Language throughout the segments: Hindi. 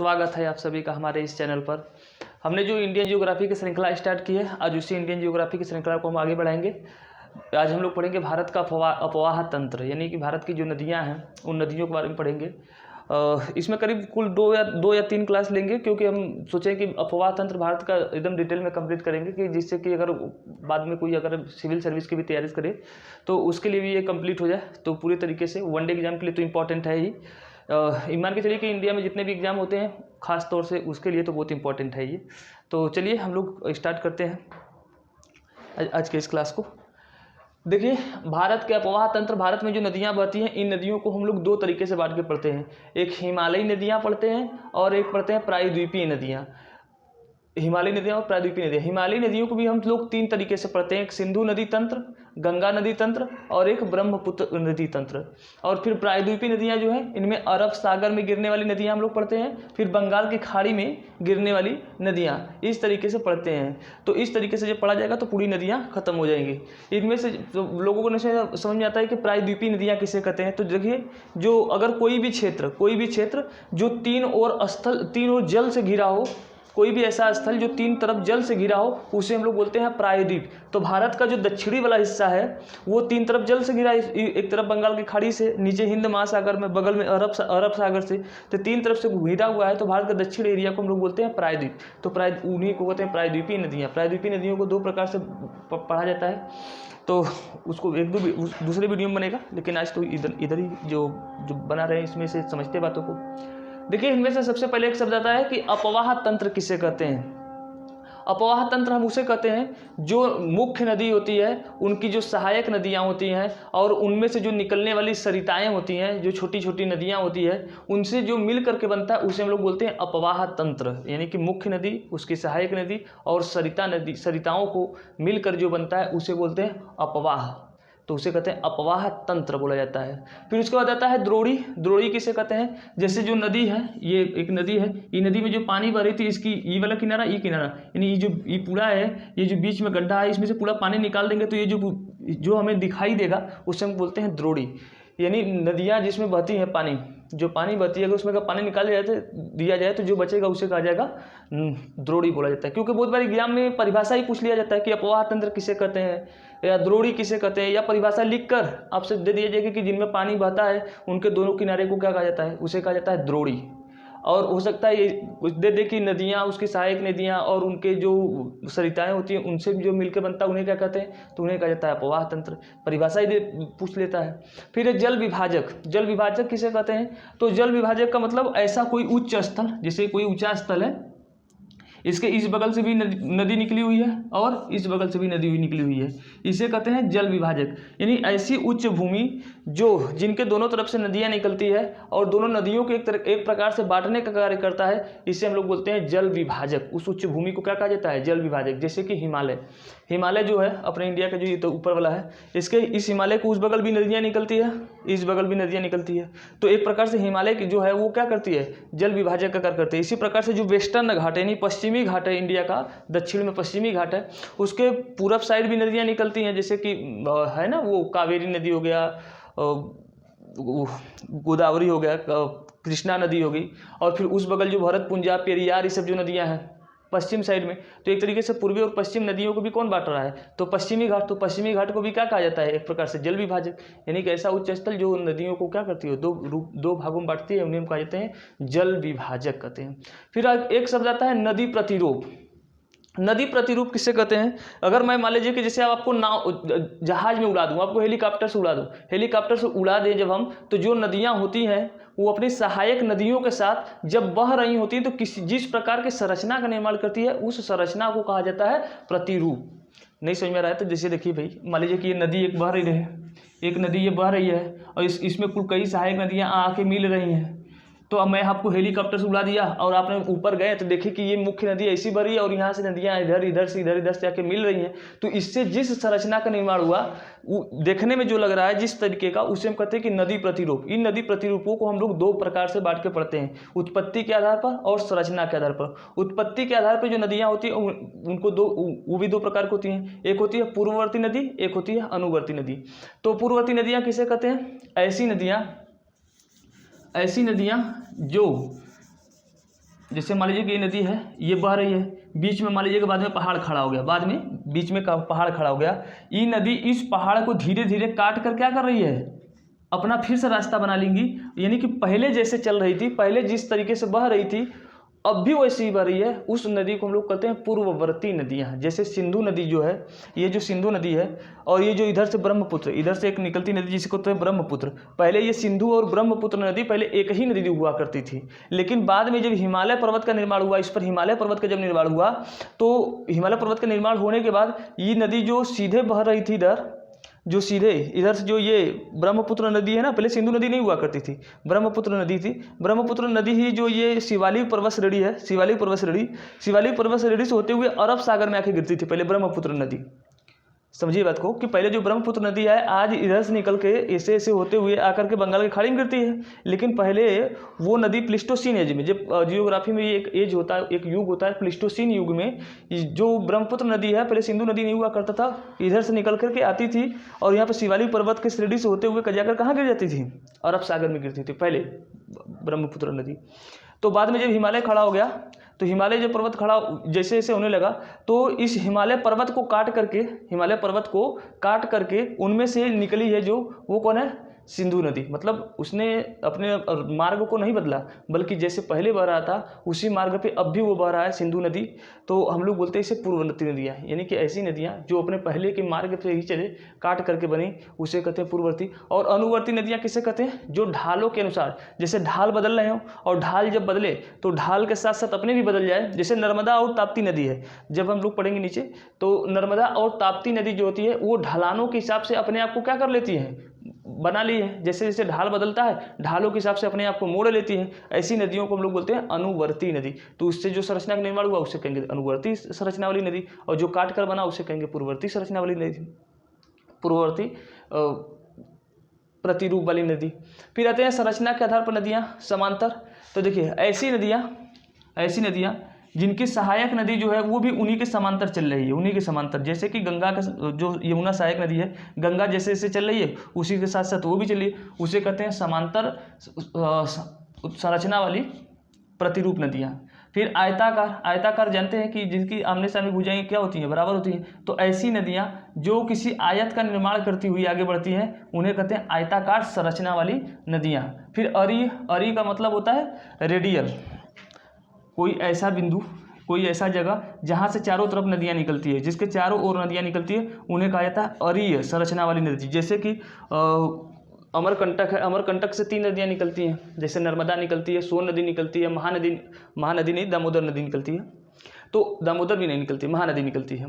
स्वागत है आप सभी का हमारे इस चैनल पर। हमने जो इंडियन ज्योग्राफी की श्रृंखला स्टार्ट की है, आज उसी इंडियन ज्योग्राफी की श्रृंखला को हम आगे बढ़ाएंगे। आज हम लोग पढ़ेंगे भारत का अपवाह तंत्र, यानी कि भारत की जो नदियां हैं उन नदियों के बारे में पढ़ेंगे। इसमें करीब कुल दो या तीन क्लास लेंगे, क्योंकि हम सोचें कि अपवाह तंत्र भारत का एकदम डिटेल में कंप्लीट करेंगे, कि जिससे कि अगर बाद में कोई अगर सिविल सर्विस की भी तैयारी करे तो उसके लिए भी ये कंप्लीट हो जाए। तो पूरे तरीके से वनडे एग्जाम के लिए तो इम्पॉर्टेंट है ही। मान के चलिए कि इंडिया में जितने भी एग्ज़ाम होते हैं ख़ास तौर से उसके लिए तो बहुत इंपॉर्टेंट है ये। तो चलिए हम लोग स्टार्ट करते हैं आज के इस क्लास को। देखिए, भारत के अपवाह तंत्र, भारत में जो नदियाँ बहती हैं इन नदियों को हम लोग दो तरीके से बांट के पढ़ते हैं। एक हिमालयी नदियाँ पढ़ते हैं और एक पढ़ते हैं प्रायद्वीपीय नदियाँ। हिमालयी नदियाँ और प्रायद्वीपीय नदियाँ। हिमालयी नदियों को भी हम लोग तीन तरीके से पढ़ते हैं, एक सिंधु नदी तंत्र, गंगा नदी तंत्र और एक ब्रह्मपुत्र नदी तंत्र। और फिर प्रायद्वीपीय नदियाँ जो हैं इनमें अरब सागर में गिरने वाली नदियाँ हम लोग पढ़ते हैं, फिर बंगाल की खाड़ी में गिरने वाली नदियाँ, इस तरीके से पढ़ते हैं। तो इस तरीके से जब पढ़ा जाएगा तो पूरी नदियाँ खत्म हो जाएंगी। इनमें से तो लोगों को समझ में आता है कि प्रायद्वीपीय नदियाँ किसे कहते हैं। तो देखिए, जो अगर कोई भी क्षेत्र जो तीन ओर जल से घिरा हो, कोई भी ऐसा स्थल जो तीन तरफ जल से घिरा हो, उसे हम लोग बोलते हैं प्रायद्वीप। तो भारत का जो दक्षिणी वाला हिस्सा है वो तीन तरफ जल से घिरा है, एक तरफ बंगाल की खाड़ी से, नीचे हिंद महासागर में, बगल में अरब सागर से, तो तीन तरफ से घिरा हुआ है। तो भारत का दक्षिण एरिया को हम लोग बोलते हैं प्रायद्वीप। तो उन्हीं को कहते हैं प्रायद्वीपीय नदियाँ। प्रायद्वीपीय नदियों को दो प्रकार से पढ़ा जाता है, तो उसको एक दूसरे वीडियो में बनेगा, लेकिन आज तो इधर ही जो बना रहे हैं इसमें से समझते बातों को। देखिए, इनमें से सबसे पहले एक शब्द आता है कि अपवाह तंत्र किसे कहते हैं। अपवाह तंत्र हम उसे कहते हैं जो मुख्य नदी होती है उनकी जो सहायक नदियाँ होती हैं और उनमें से जो निकलने वाली सरिताएँ होती हैं, जो छोटी छोटी नदियाँ होती है, उनसे जो मिल करके बनता है उसे हम लोग बोलते हैं अपवाह तंत्र। यानी कि मुख्य नदी, उसकी सहायक नदी और सरिताओं को मिलकर जो बनता है उसे बोलते हैं अपवाह। तो उसे कहते हैं अपवाह तंत्र बोला जाता है। फिर उसके बाद आता है द्रोणी। द्रोणी किसे कहते हैं, जैसे जो नदी है, ये एक नदी है, ये नदी में जो पानी बह रही थी, इसकी ये वाला किनारा, ये किनारा, यानी ये पूरा है, ये जो बीच में गड्ढा है, इसमें से पूरा पानी निकाल देंगे तो ये जो हमें दिखाई देगा उसे हम बोलते हैं द्रोणी। यानी नदियाँ जिसमें बहती हैं पानी, जो पानी बहती है अगर उसमें का पानी निकाल दिया जाए तो जो बचेगा उसे कहा जाएगा द्रोणी बोला जाता है। क्योंकि बहुत बार एग्जाम में परिभाषा ही पूछ लिया जाता है कि अपवाह तंत्र किसे कहते हैं या द्रोणी किसे कहते हैं, या परिभाषा लिखकर आपसे दे दिया जाएगा कि जिनमें पानी बहता है उनके दोनों किनारे को क्या कहा जाता है, उसे कहा जाता है द्रोणी। और हो सकता है ये दे दे कि नदियाँ, उसकी सहायक नदियाँ और उनके जो सरिताएँ होती हैं उनसे जो मिलकर बनता है उन्हें क्या कहते हैं, तो उन्हें कहा जाता है अपवाह तंत्र। परिभाषा ही पूछ लेता है। फिर एक जल विभाजक। जल विभाजक किसे कहते हैं, तो जल विभाजक का मतलब ऐसा कोई उच्च स्थल, जैसे कोई ऊंचा स्थल है, इसके इस बगल से भी नदी निकली हुई है और इस बगल से भी नदी निकली हुई है, इसे कहते हैं जल विभाजक। यानी ऐसी उच्च भूमि जिनके दोनों तरफ से नदियां निकलती है और दोनों नदियों को एक प्रकार से बांटने का कार्य करता है, इसे हम लोग बोलते हैं जल विभाजक। उस उच्च भूमि को क्या कहा जाता है, जल विभाजक। जैसे कि हिमालय जो है अपने इंडिया का जो ये तो ऊपर वाला है, इसके इस हिमालय को उस बगल भी नदियाँ निकलती है, इस बगल भी नदियाँ निकलती है। तो एक प्रकार से हिमालय की जो है वो क्या करती है, जल विभाजक का कार्य करती है। इसी प्रकार से जो वेस्टर्न घाट है, यानी पश्चिमी घाट है, इंडिया का दक्षिण में पश्चिमी घाट है, उसके पूरब साइड भी नदियाँ निकलती हैं। जैसे कि है ना, वो कावेरी नदी हो गया, गोदावरी हो गया, कृष्णा नदी होगी, और फिर उस बगल जो भरत पुंजा, पेरियार, ये सब जो नदियाँ हैं पश्चिम साइड में। तो एक तरीके से पूर्वी और पश्चिम नदियों को भी कौन बांट रहा है, तो पश्चिमी घाट। तो पश्चिमी घाट को भी क्या कहा जाता है, एक प्रकार से जल विभाजक। यानी कि ऐसा उच्च स्थल जो नदियों को क्या करती है, दो भागों में बांटती है, उन्हें हम कहा जाते हैं जल विभाजक कहते हैं। फिर एक शब्द आता है नदी प्रतिरूप। नदी प्रतिरूप किसे कहते हैं, अगर मैं मान लीजिए कि जैसे आपको जहाज में उड़ा दूँ, आपको हेलीकॉप्टर से उड़ा दूँ, हेलीकॉप्टर से उड़ा दें जब हम, तो जो नदियाँ होती हैं वो अपनी सहायक नदियों के साथ जब बह रही होती हैं तो जिस प्रकार की संरचना का निर्माण करती है उस संरचना को कहा जाता है प्रतिरूप। नहीं समझ में रहा है तो जैसे देखिए भाई, मान लीजिए कि ये नदी एक बह रही है, एक नदी ये बह रही है और इसमें कुल कई सहायक नदियाँ आके मिल रही हैं। तो अब मैं आपको हेलीकॉप्टर से उड़ा दिया और आपने ऊपर गए तो देखे कि ये मुख्य नदी ऐसी भरी है और यहाँ से नदियाँ इधर से आके मिल रही हैं। तो इससे जिस संरचना का निर्माण हुआ देखने में जो लग रहा है जिस तरीके का, उसे हम कहते हैं कि नदी प्रतिरूप। इन नदी प्रतिरूपों को हम लोग दो प्रकार से बांट के पढ़ते हैं, उत्पत्ति के आधार पर और संरचना के आधार पर। उत्पत्ति के आधार पर जो नदियाँ होती हैं उनको वो भी दो प्रकार की होती हैं, एक होती है पूर्ववर्ती नदी, एक होती है अनुवर्ती नदी। तो पूर्ववर्ती नदियाँ किसे कहते हैं, ऐसी नदियाँ जो जैसे मान लीजिए कि ये नदी है, ये बह रही है, बीच में मान लीजिए कि बाद में पहाड़ खड़ा हो गया, बाद में बीच में पहाड़ खड़ा हो गया, ये नदी इस पहाड़ को धीरे धीरे काट कर क्या कर रही है, अपना फिर से रास्ता बना लेंगी। यानी कि पहले जैसे चल रही थी, पहले जिस तरीके से बह रही थी, अब भी वैसी ही बह रही है। उस नदी को हम लोग कहते हैं पूर्ववर्ती नदियाँ। जैसे सिंधु नदी जो है, ये जो सिंधु नदी है, और ये जो इधर से ब्रह्मपुत्र, इधर से एक निकलती नदी जिसको कहते हैं ब्रह्मपुत्र। पहले ये सिंधु और ब्रह्मपुत्र नदी पहले एक ही नदी हुआ करती थी, लेकिन बाद में जब हिमालय पर्वत का निर्माण हुआ, इस पर हिमालय पर्वत का जब निर्माण हुआ, तो हिमालय पर्वत का निर्माण होने के बाद ये नदी जो सीधे बह रही थी इधर, जो सीधे इधर से जो ये ब्रह्मपुत्र नदी है ना, पहले सिंधु नदी नहीं हुआ करती थी, ब्रह्मपुत्र नदी थी। ब्रह्मपुत्र नदी ही जो ये शिवालिक पर्वत श्रेणी है, शिवालिक पर्वत श्रेणी से होते हुए अरब सागर में आके गिरती थी पहले ब्रह्मपुत्र नदी। समझिए बात को कि पहले जो ब्रह्मपुत्र नदी है आज इधर से निकल के ऐसे ऐसे होते हुए आकर के बंगाल की खाड़ी में गिरती है, लेकिन पहले वो नदी प्लिस्टोसीन एज में, जब जियोग्राफी में एक एज होता है, एक युग होता है प्लिस्टोसीन युग में, जो ब्रह्मपुत्र नदी है, पहले सिंधु नदी नहीं हुआ करता था, इधर से निकल करके आती थी और यहाँ पर शिवालिक पर्वत के श्रेणी से होते हुए जाकर कहाँ गिर जाती थी, अरब सागर में गिरती थी पहले ब्रह्मपुत्र नदी। तो बाद में जब हिमालय खड़ा हो गया, तो हिमालय जो पर्वत खड़ा जैसे जैसे होने लगा, तो इस हिमालय पर्वत को काट करके उनमें से निकली है जो, वो कौन है, सिंधु नदी। मतलब उसने अपने मार्ग को नहीं बदला, बल्कि जैसे पहले बह रहा था उसी मार्ग पे अब भी वो बह रहा है सिंधु नदी। तो हम लोग बोलते हैं इसे पूर्ववर्ती नदियाँ, यानी कि ऐसी नदियाँ जो अपने पहले के मार्ग पे ही चले, काट करके बनी, उसे कहते हैं पूर्ववर्ती। और अनुवर्ती नदियाँ किसे कहते हैं, जो ढालों के अनुसार, जैसे ढाल बदल रहे हो और ढाल जब बदले तो ढाल के साथ साथ अपने भी बदल जाए। जैसे नर्मदा और ताप्ती नदी है, जब हम लोग पढ़ेंगे नीचे, तो नर्मदा और ताप्ती नदी जो होती है वो ढलानों के हिसाब से अपने आप को क्या कर लेती है, बना ली है। जैसे जैसे ढाल बदलता है, ढालों के हिसाब से अपने आप को मोड़ लेती है। ऐसी नदियों को हम लोग बोलते हैं अनुवर्ती नदी। तो उससे जो संरचना का निर्माण हुआ उसे कहेंगे अनुवर्ती संरचना वाली नदी, और जो काट कर बना उसे कहेंगे पूर्ववर्ती संरचना वाली नदी, पूर्ववर्ती प्रतिरूप वाली नदी। फिर आते हैं संरचना के आधार पर नदियाँ समांतर। तो देखिए ऐसी नदियाँ जिनकी सहायक नदी जो है वो भी उन्हीं के समांतर चल रही है, उन्हीं के समांतर। जैसे कि गंगा का जो यमुना सहायक नदी है, गंगा जैसे जैसे चल रही है उसी के साथ साथ वो भी चल रही है, उसे कहते हैं समांतर संरचना वाली प्रतिरूप नदियाँ। फिर आयताकार जानते हैं कि जिनकी आमने सामने भुजाएं क्या होती हैं, बराबर होती हैं। तो ऐसी नदियाँ जो किसी आयत का निर्माण करती हुई आगे बढ़ती हैं उन्हें कहते हैं आयताकार संरचना वाली नदियाँ। फिर अरी का मतलब होता है रेडियल, कोई ऐसा बिंदु, कोई ऐसा जगह जहाँ से चारों तरफ नदियाँ निकलती है, जिसके चारों ओर नदियाँ निकलती है उन्हें कहा जाता है अरीय संरचना वाली नदी। जैसे कि अमरकंटक है, अमरकंटक से 3 नदियाँ निकलती हैं, जैसे नर्मदा निकलती है, सोन नदी निकलती है, महानदी नहीं, दामोदर नदी निकलती है। तो दामोदर भी नहीं निकलती, महानदी निकलती है,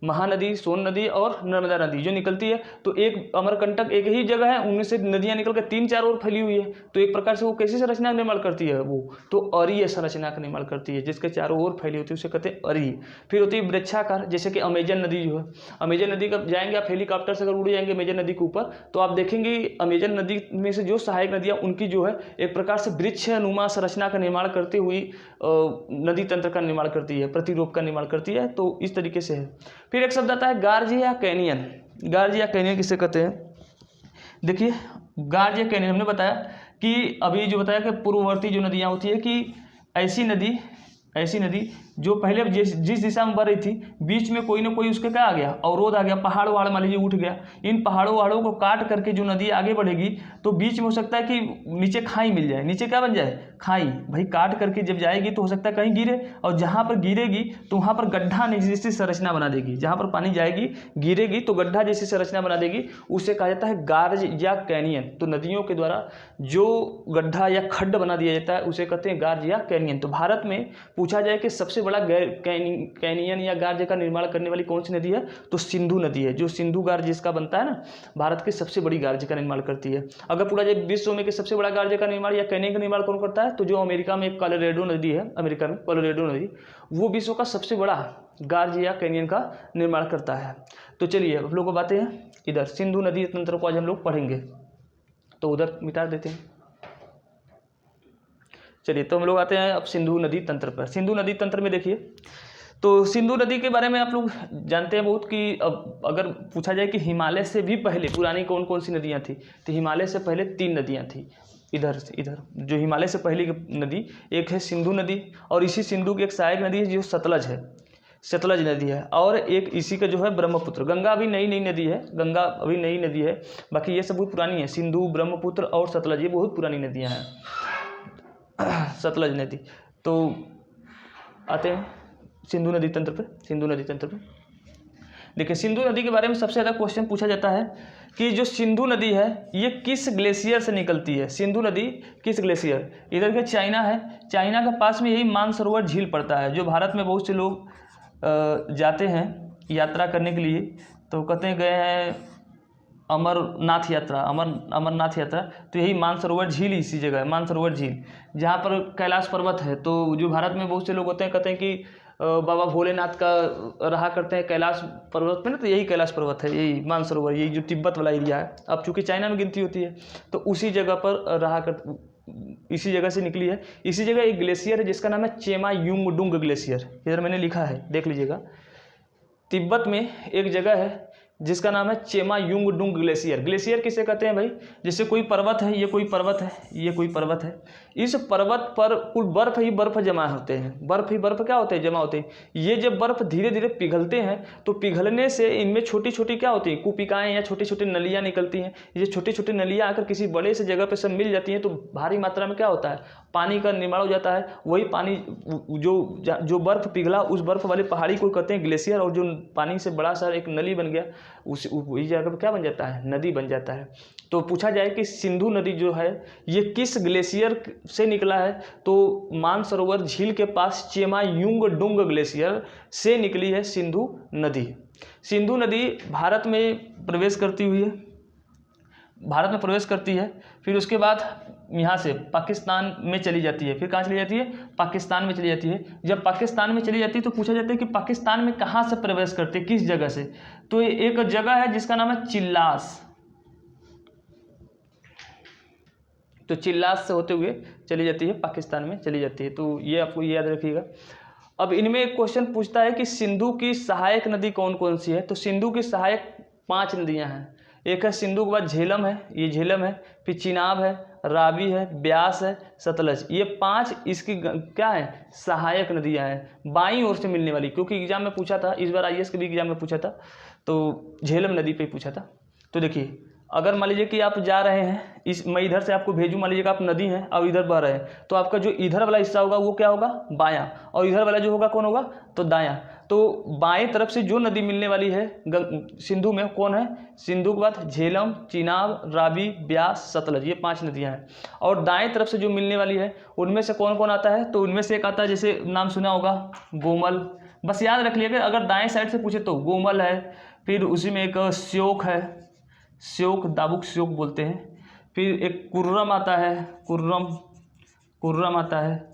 महानदी सोन नदी और नर्मदा नदी जो निकलती है। तो एक अमरकंटक एक ही जगह है, उनमें से नदियाँ निकल कर 3-4 और फैली हुई है। तो एक प्रकार से वो कैसी संरचना का निर्माण करती है, वो तो अरीय संरचना का निर्माण करती है, जिसके चारों ओर फैली होती है उसे कहते हैं अरीय। फिर होती है वृक्षाकार, जैसे कि अमेजन नदी जो है, अमेजन नदी का जाएंगे आप हेलीकॉप्टर से अगर उड़ जाएंगे अमेजन नदी के ऊपर, तो आप देखेंगे अमेजन नदी में से जो सहायक नदियाँ उनकी जो है एक प्रकार से वृक्ष नुमा संरचना का निर्माण करती हुई नदी तंत्र का निर्माण करती है, प्रतिरूप का निर्माण करती है। तो इस तरीके से है। फिर एक शब्द आता है गार्ज या कैनियन। गार्ज या कैनियन किसे कहते हैं, देखिए गार्ज या कैनियन हमने बताया कि अभी जो बताया कि पूर्ववर्ती जो नदियाँ होती है कि ऐसी नदी जो पहले जिस दिशा में बह रही थी, बीच में कोई ना कोई उसके क्या आ गया, अवरोध आ गया, पहाड़ वहाड़ मान लीजिए उठ गया। इन पहाड़ों वहाड़ों को काट करके जो नदी आगे बढ़ेगी तो बीच में हो सकता है कि नीचे खाई मिल जाए, नीचे क्या बन जाए, खाई। भाई काट करके जब जाएगी तो हो सकता है कहीं गिरे, और जहाँ पर गिरेगी तो वहाँ पर गड्ढा जैसी संरचना बना देगी, जहाँ पर पानी जाएगी गिरेगी तो गड्ढा जैसी संरचना बना देगी, उसे कहा जाता है गार्ज या कैनियन। तो नदियों के द्वारा जो गड्ढा या खड्ड बना दिया जाता है उसे कहते हैं गार्ज या कैनियन। तो भारत में पूछा जाए कि सबसे बड़ा कैनियन या गार्ज का निर्माण करने वाली कौन सी नदी है, तो सिंधु नदी है। जो सिंधु गार्ज जिसका बनता है ना, भारत की सबसे बड़ी गार्ज का निर्माण करती है। अगर पूरा जब विश्व में कि सबसे बड़ा गार्ज का निर्माण या कैनियन का निर्माण कौन करता है, तो जो अमेरिका में एक कोलोराडो नदी है, अमेरिका में कोलोराडो नदी, वो विश्व का सबसे बड़ा गार्ज या कैनियन का निर्माण करता है। तो चलिए अब लोग बातें हैं इधर सिंधु नदी तंत्र को आज हम लोग पढ़ेंगे, तो उधर मिटा देते हैं। चलिए तो हम लोग आते हैं अब सिंधु नदी तंत्र पर। सिंधु नदी तंत्र में देखिए, तो सिंधु नदी के बारे में आप लोग जानते हैं बहुत कि अब अगर पूछा जाए कि हिमालय से भी पहले पुरानी कौन कौन सी नदियाँ थी, तो हिमालय से पहले 3 नदियाँ थी। इधर से इधर जो हिमालय से पहली नदी एक है सिंधु नदी, और इसी सिंधु की एक सहायक नदी है जो सतलज है, सतलज नदी है, और एक इसी का जो है ब्रह्मपुत्र। गंगा अभी नई नई नदी है, गंगा अभी नई नदी है, बाकी ये सब बहुत पुरानी है। सिंधु, ब्रह्मपुत्र और सतलज ये बहुत पुरानी नदियाँ हैं। सतलज नदी। तो आते हैं सिंधु नदी तंत्र पर। सिंधु नदी तंत्र पर देखिए, सिंधु नदी के बारे में सबसे ज़्यादा क्वेश्चन पूछा जाता है कि जो सिंधु नदी है ये किस ग्लेशियर से निकलती है। सिंधु नदी किस ग्लेशियर, इधर के चाइना है, चाइना के पास में यही मानसरोवर झील पड़ता है, जो भारत में बहुत से लोग जाते हैं यात्रा करने के लिए, तो कहते हैं गए हैं अमरनाथ यात्रा, अमरनाथ यात्रा, तो यही मानसरोवर झील इसी जगह है, मानसरोवर झील, जहाँ पर कैलाश पर्वत है। तो जो भारत में बहुत से लोग होते हैं कहते हैं कि बाबा भोलेनाथ का रहा करते हैं कैलाश पर्वत पे ना, तो यही कैलाश पर्वत है, यही मानसरोवर, यही जो तिब्बत वाला एरिया है, अब चूँकि चाइना में गिनती होती है, तो उसी जगह पर रहा कर, इसी जगह से निकली है। इसी जगह एक ग्लेशियर है जिसका नाम है चेमा युंगडुंग ग्लेशियर, इधर मैंने लिखा है, देख लीजिएगा। तिब्बत में एक जगह है जिसका नाम है चेमा युंगडुंग ग्लेशियर। ग्लेशियर किसे कहते हैं भाई, जैसे कोई पर्वत है, ये कोई पर्वत है, ये कोई पर्वत है, इस पर्वत पर कुल बर्फ ही बर्फ जमा होते हैं, बर्फ ही बर्फ क्या होते हैं, जमा होते हैं। ये जब बर्फ धीरे धीरे पिघलते हैं तो पिघलने से इनमें छोटी छोटी क्या होती हैं, कुपिकाएँ या छोटी छोटी नलियाँ निकलती हैं। ये छोटी छोटी नलियाँ आकर किसी बड़े से जगह पर सब मिल जाती हैं, तो भारी मात्रा में क्या होता है, पानी का निर्माण हो जाता है। वही पानी जो बर्फ पिघला, उस बर्फ वाली पहाड़ी को कहते हैं ग्लेशियर, और जो पानी से बड़ा सा एक नली बन गया, उस वही जगह पर क्या बन जाता है, नदी बन जाता है। तो पूछा जाए कि सिंधु नदी जो है ये किस ग्लेशियर से निकला है, तो मानसरोवर झील के पास चेमा युंगडुंग ग्लेशियर से निकली है सिंधु नदी। सिंधु नदी भारत में प्रवेश करती हुई है, भारत में प्रवेश करती है, फिर उसके बाद यहाँ से पाकिस्तान में चली जाती है। फिर कहाँ चली जाती है, पाकिस्तान में चली जाती है। जब पाकिस्तान में चली जाती है तो पूछा जाता है कि पाकिस्तान में कहाँ से प्रवेश करती है, किस जगह से। तो एक जगह है जिसका नाम है चिल्लास, तो चिल्लास से होते हुए चली जाती है, पाकिस्तान में चली जाती है। तो ये आपको याद रखिएगा। अब इनमें एक क्वेश्चन पूछता है कि सिंधु की सहायक नदी कौन कौन सी है। तो सिंधु की सहायक 5 नदियाँ हैं। एक है सिंधु के बाद झेलम है, ये झेलम है, फिर चिनाब है, रावी है, ब्यास है, सतलज, ये 5 इसकी क्या है, सहायक नदियां हैं, बाईं ओर से मिलने वाली। क्योंकि एग्जाम में पूछा था, इस बार आईएएस के भी एग्जाम में पूछा था, तो झेलम नदी पे पूछा था। तो देखिए, अगर मान लीजिए कि आप जा रहे हैं, मैं इधर से आपको भेजूँ, मान लीजिए कि आप नदी हैं और इधर बह रहे हैं, तो आपका जो इधर वाला हिस्सा होगा वो क्या होगा, बायां, और इधर वाला जो होगा कौन होगा, तो दायां। तो बाएं तरफ से जो नदी मिलने वाली है सिंधु में, कौन है, सिंधु के बाद झेलम, चिनाब, रावी, ब्यास, सतलज, ये 5 नदियां हैं। और दाएं तरफ से जो मिलने वाली है उनमें से कौन कौन आता है, तो उनमें से एक आता है, जैसे नाम सुना होगा गोमल, बस याद रख लिएगा। अगर दाएं साइड से पूछे तो गोमल है, फिर उसी में एक श्योक है, श्योक, दाबुक श्योक बोलते हैं, फिर एक कुर्रम आता है, कुर्रम आता है।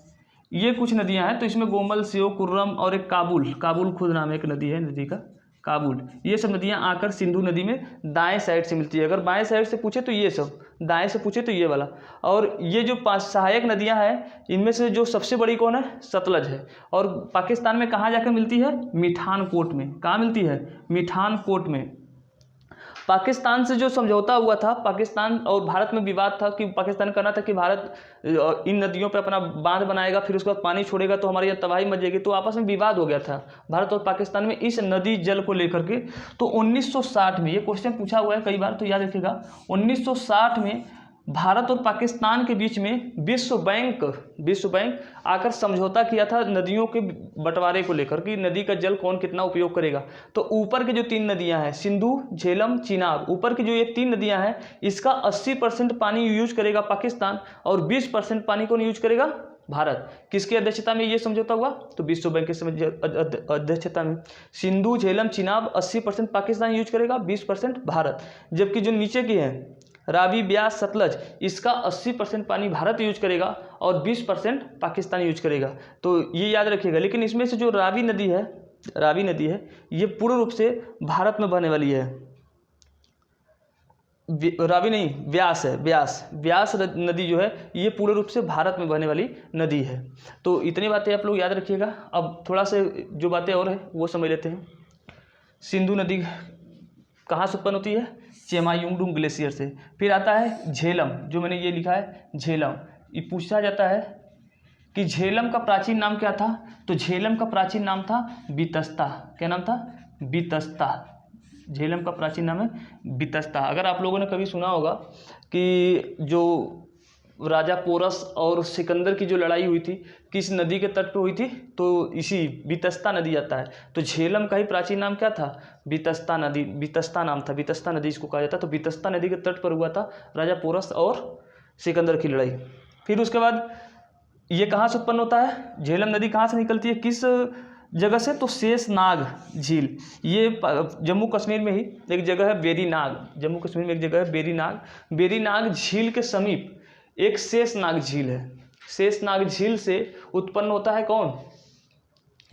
ये कुछ नदियां हैं, तो इसमें गोमल, श्योक, कुर्रम और एक काबुल खुद नाम है एक नदी है, नदी का काबुल। ये सब नदियां आकर सिंधु नदी में दाएं साइड से मिलती है। अगर बाएं साइड से पूछे तो ये सब, दाएं से पूछे तो ये वाला। और ये जो 5 सहायक नदियां हैं, इनमें से जो सबसे बड़ी कौन है, सतलज है। और पाकिस्तान में कहाँ जाकर मिलती है, मिठानकोट में। कहाँ मिलती है, मिठानकोट में। पाकिस्तान से जो समझौता हुआ था, पाकिस्तान और भारत में विवाद था कि पाकिस्तान कहना था कि भारत इन नदियों पे अपना बांध बनाएगा, फिर उसके बाद पानी छोड़ेगा तो हमारे यहाँ तबाही मच जाएगी। तो आपस में विवाद हो गया था भारत और पाकिस्तान में इस नदी जल को लेकर के। तो 1960 में, ये क्वेश्चन पूछा हुआ है कई बार, तो याद रखिएगा, 1960 में भारत और पाकिस्तान के बीच में विश्व बैंक आकर समझौता किया था नदियों के बंटवारे को लेकर कि नदी का जल कौन कितना उपयोग करेगा। तो ऊपर की जो 3 नदियां हैं, सिंधु, झेलम, चिनाब, ऊपर की जो ये 3 नदियां हैं, इसका 80% पानी यूज करेगा पाकिस्तान और 20% पानी कौन यूज करेगा, भारत। किसकी अध्यक्षता में ये समझौता हुआ, तो विश्व बैंक की अध्यक्षता में। सिंधु, झेलम, चिनाब 80% पाकिस्तान यूज करेगा, 20% भारत। जबकि जो नीचे की है रावी, ब्यास, सतलज, इसका 80% पानी भारत यूज करेगा और 20% पाकिस्तान यूज करेगा। तो ये याद रखिएगा। लेकिन इसमें से जो रावी नदी है, ये पूर्ण रूप से भारत में बहने वाली है। रावी नहीं, व्यास है, व्यास नदी जो है ये पूर्ण रूप से भारत में बहने वाली नदी है। तो इतनी बातें आप लोग याद रखिएगा। अब थोड़ा से जो बातें और है वो समझ लेते हैं। सिंधु नदी कहाँ से उत्पन्न होती है, चेमायुंगडुंग ग्लेशियर से। फिर आता है झेलम, जो मैंने ये लिखा है झेलम। ये पूछा जाता है कि झेलम का प्राचीन नाम क्या था, तो झेलम का प्राचीन नाम था बीतस्ता। क्या नाम था? बीतस्ता। झेलम का प्राचीन नाम है बीतस्ता। अगर आप लोगों ने कभी सुना होगा कि जो राजा पोरस और सिकंदर की जो लड़ाई हुई थी किस नदी के तट पे हुई थी, तो इसी बीतस्ता नदी आता है। तो झेलम का ही प्राचीन नाम क्या था? बीतस्ता नदी, बीतस्ता नाम था, बीतस्ता नदी इसको कहा जाता है। तो बीतस्ता नदी के तट पर हुआ था राजा पोरस और सिकंदर की लड़ाई। फिर उसके बाद ये कहाँ से उत्पन्न होता है? झेलम नदी कहाँ से निकलती है, किस जगह से? तो शेषनाग झील। ये जम्मू कश्मीर में ही एक जगह है बेरीनाग, जम्मू कश्मीर में एक जगह है बेरीनाग। बेरीनाग झील के समीप एक शेषनाग झील है। शेषनाग झील से उत्पन्न होता है कौन?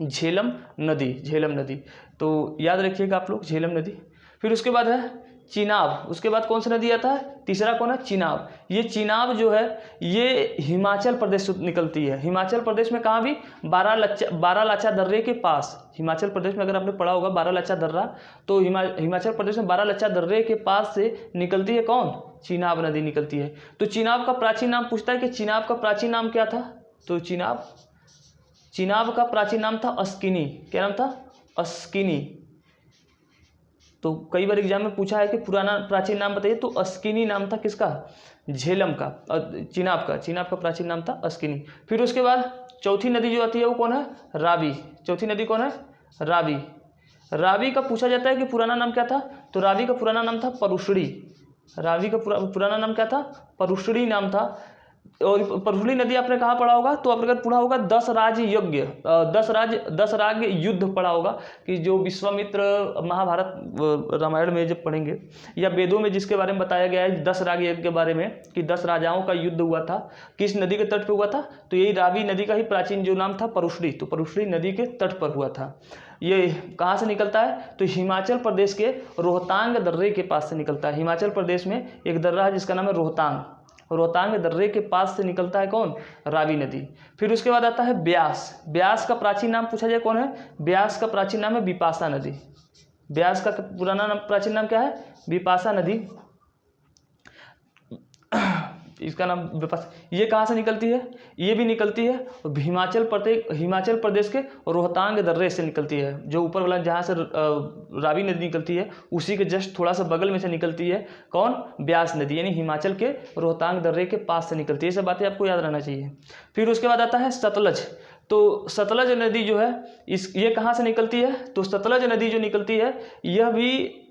झेलम नदी, झेलम नदी। तो याद रखिएगा आप लोग झेलम नदी। फिर उसके बाद है चिनाब। उसके बाद कौन सी नदी आता है? तीसरा कौन है? चिनाब। ये चिनाब जो है ये हिमाचल प्रदेश से निकलती है। हिमाचल प्रदेश में कहाँ भी? बारालाचा दर्रे के पास। हिमाचल प्रदेश में अगर आपने पढ़ा होगा बारालाचा दर्रा, तो हिमाचल प्रदेश में बारालाचा दर्रे के पास से निकलती है कौन? चिनाब नदी निकलती है। तो चिनाब का प्राचीन नाम पूछता है कि चिनाब का प्राचीन नाम क्या था, तो चिनाब का प्राचीन नाम था अस्किनी। क्या नाम था? अस्किनी। तो कई बार एग्जाम में पूछा है कि पुराना प्राचीन नाम बताइए, तो अस्किनी नाम था किसका? झेलम का, चिनाब का। चिनाब का प्राचीन नाम था अस्किनी। फिर उसके बाद चौथी नदी जो आती है वो कौन है? रावी। चौथी नदी कौन है? रावी। रावी का पूछा जाता है कि पुराना नाम क्या था, तो रावी का पुराना नाम था परुशड़ी। रावी का पुराना नाम क्या था? परुशड़ी नाम था। और परुशड़ी नदी आपने कहाँ पढ़ा होगा, तो आपने अगर पढ़ा होगा 10 राज यज्ञ, 10 राग युद्ध पढ़ा होगा, कि जो विश्वामित्र महाभारत रामायण में जब पढ़ेंगे या वेदों में जिसके बारे में बताया गया है 10 राग यज्ञ के बारे में, कि 10 राजाओं का युद्ध हुआ था, किस नदी के तट पर हुआ था, तो यही रावी नदी का ही प्राचीन जो नाम था परुशड़ी। तो परुशड़ी नदी के तट पर हुआ था। ये कहाँ से निकलता है, तो हिमाचल प्रदेश के रोहतांग दर्रे के पास से निकलता है। हिमाचल प्रदेश में एक दर्रा है जिसका नाम है रोहतांग। रोहतांग दर्रे के पास से निकलता है कौन? रावी नदी। फिर उसके बाद आता है ब्यास। ब्यास का प्राचीन नाम पूछा जाए कौन है? ब्यास का प्राचीन नाम है बिपाशा नदी। ब्यास का पुराना नाम, प्राचीन नाम क्या है? बिपाशा नदी। इसका नाम विपाशा। ये कहाँ से निकलती है? ये भी निकलती है हिमाचल प्रदेश के रोहतांग दर्रे से निकलती है। जो ऊपर वाला जहाँ से रावी नदी निकलती है उसी के जस्ट थोड़ा सा बगल में से निकलती है कौन? ब्यास नदी, यानी हिमाचल के रोहतांग दर्रे के पास से निकलती है। ये सब बातें आपको याद रहना चाहिए। फिर उसके बाद आता है सतलज। तो सतलज नदी जो है ये कहाँ से निकलती है? तो सतलज नदी जो निकलती है यह भी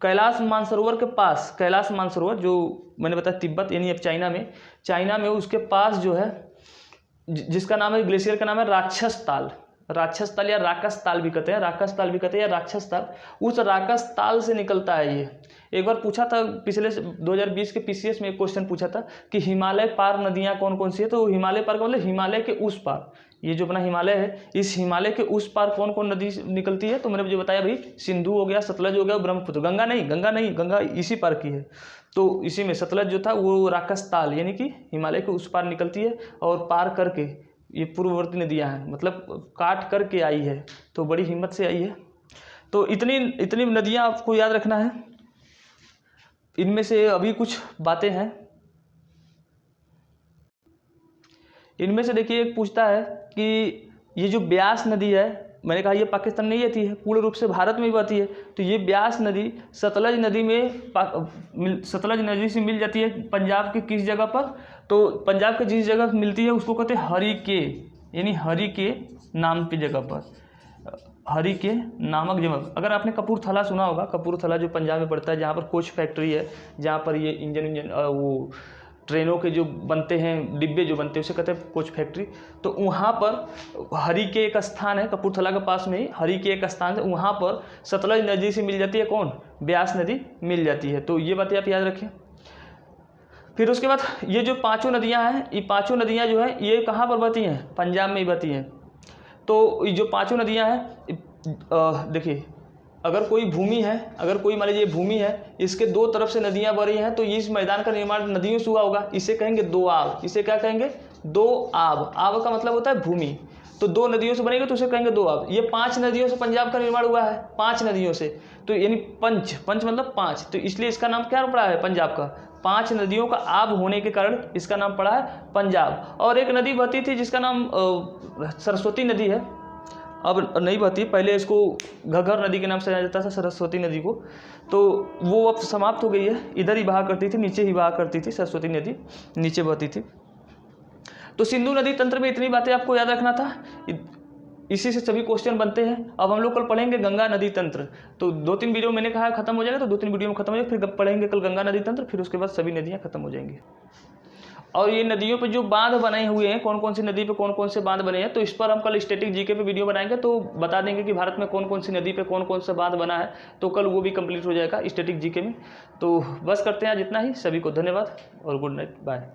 कैलाश मानसरोवर के पास, कैलाश मानसरोवर जो मैंने बताया तिब्बत यानी अब चाइना में उसके पास जो है जिसका नाम है, ग्लेशियर का नाम है राक्षस ताल। राक्षस ताल या राकस ताल भी कहते हैं, राकस ताल भी कहते हैं या राक्षस ताल। उस राकस ताल से निकलता है ये। एक बार पूछा था पिछले 2020 के पीसीएस में एक क्वेश्चन पूछा था कि हिमालय पार नदियाँ कौन कौन सी है, तो हिमालय पार का मतलब हिमालय के उस पार, ये जो अपना हिमालय है इस हिमालय के उस पार कौन कौन नदी निकलती है, तो मैंने मुझे बताया भाई सिंधु हो गया, सतलज हो गया, ब्रह्मपुत्र। गंगा नहीं, गंगा इसी पार की है। तो इसी में सतलज जो था वो राकस ताल यानी कि हिमालय के उस पार निकलती है और पार करके ये पूर्ववर्ती नदियाँ हैं, मतलब काट करके आई है, तो बड़ी हिम्मत से आई है। तो इतनी नदियाँ आपको याद रखना है। इनमें से अभी कुछ बातें हैं, इनमें से देखिए एक पूछता है कि ये जो ब्यास नदी है, मैंने कहा ये पाकिस्तान नहीं आती है, पूर्ण रूप से भारत में ही बहती है। तो ये ब्यास नदी सतलज नदी से मिल जाती है पंजाब के किस जगह पर, तो पंजाब के जिस जगह मिलती है उसको कहते हैं हरिके, यानी हरिके नाम की जगह पर, हरिके नामक जगह। अगर आपने कपूरथला सुना होगा, कपूरथला जो पंजाब में पड़ता है, जहाँ पर कोच फैक्ट्री है, जहाँ पर ये इंजन वो ट्रेनों के जो बनते हैं, डिब्बे जो बनते हैं उसे कहते हैं कोच फैक्ट्री। तो वहाँ पर हरिके एक स्थान है, कपूरथला के पास में ही हरिके एक स्थान है, वहाँ पर सतलज नदी से मिल जाती है कौन? ब्यास नदी मिल जाती है। तो ये बातें आप याद रखें। फिर उसके बाद ये जो पाँचों नदियाँ हैं, ये पाँचों नदियाँ जो है ये कहाँ पर बहती हैं? पंजाब में ही बहती हैं। तो ये जो पाँचों नदियाँ हैं, देखिए अगर कोई भूमि है, अगर कोई मान लीजिए भूमि है, इसके दो तरफ से नदियां बह रही हैं, तो इस मैदान का निर्माण नदियों से हुआ होगा। इसे कहेंगे दो आब। इसे क्या कहेंगे? दो आब। आब का मतलब होता है भूमि। तो 2 नदियों से बनेगा तो उसे कहेंगे दोआब। ये 5 नदियों से पंजाब का निर्माण हुआ है, 5 नदियों से, तो यानी पंच मतलब 5, तो इसलिए इसका नाम क्या पड़ा है पंजाब का। 5 नदियों का आब होने के कारण इसका नाम पड़ा है पंजाब। और एक नदी बहती थी जिसका नाम सरस्वती नदी है, अब नहीं बहती, पहले इसको घग्गर नदी के नाम से जाना जाता था सरस्वती नदी को, तो वो अब समाप्त हो गई है। इधर ही बहा करती थी, नीचे ही बहा करती थी, सरस्वती नदी नीचे बहती थी। तो सिंधु नदी तंत्र में इतनी बातें आपको याद रखना था, इसी से सभी क्वेश्चन बनते हैं। अब हम लोग कल पढ़ेंगे गंगा नदी तंत्र, तो 2-3 वीडियो मैंने कहा खत्म हो जाएगा, तो 2-3 वीडियो में खत्म हो जाएगा, फिर पढ़ेंगे कल गंगा नदी तंत्र, फिर उसके बाद सभी नदियाँ खत्म हो जाएंगी। और ये नदियों पे जो बांध बने हुए हैं, कौन कौन सी नदी पे कौन कौन से बांध बने हैं, तो इस पर हम कल स्टैटिक जीके पे वीडियो बनाएंगे, तो बता देंगे कि भारत में कौन कौन सी नदी पे कौन कौन सा बांध बना है, तो कल वो भी कंप्लीट हो जाएगा स्टैटिक जीके में। तो बस करते हैं आज इतना ही, सभी को धन्यवाद और गुड नाइट, बाय।